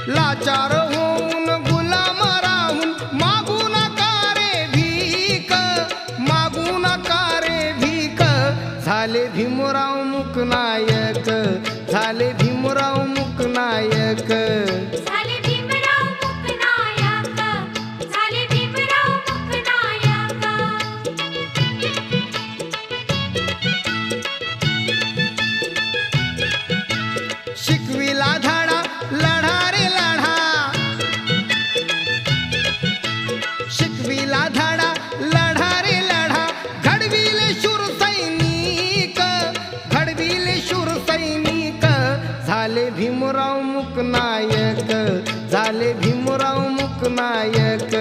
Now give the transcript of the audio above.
लाचार होऊन गुलाम राहून मागू नका रे भीक, मागू नका रे भीक. झाले भीमराव मुकनायक, झाले भीमराव मुकनायक. झाले भीमराव मुकनायक, झाले भीमराव मुकनायक. शिकविला धडा लढा रे लढा, शिकविला धडा लढा रे लढा. घडविले शूर सैनिक, घडविले शूर सैनिक. झाले भीमराव मुकनायक, झाले भीमराव मुकनायक.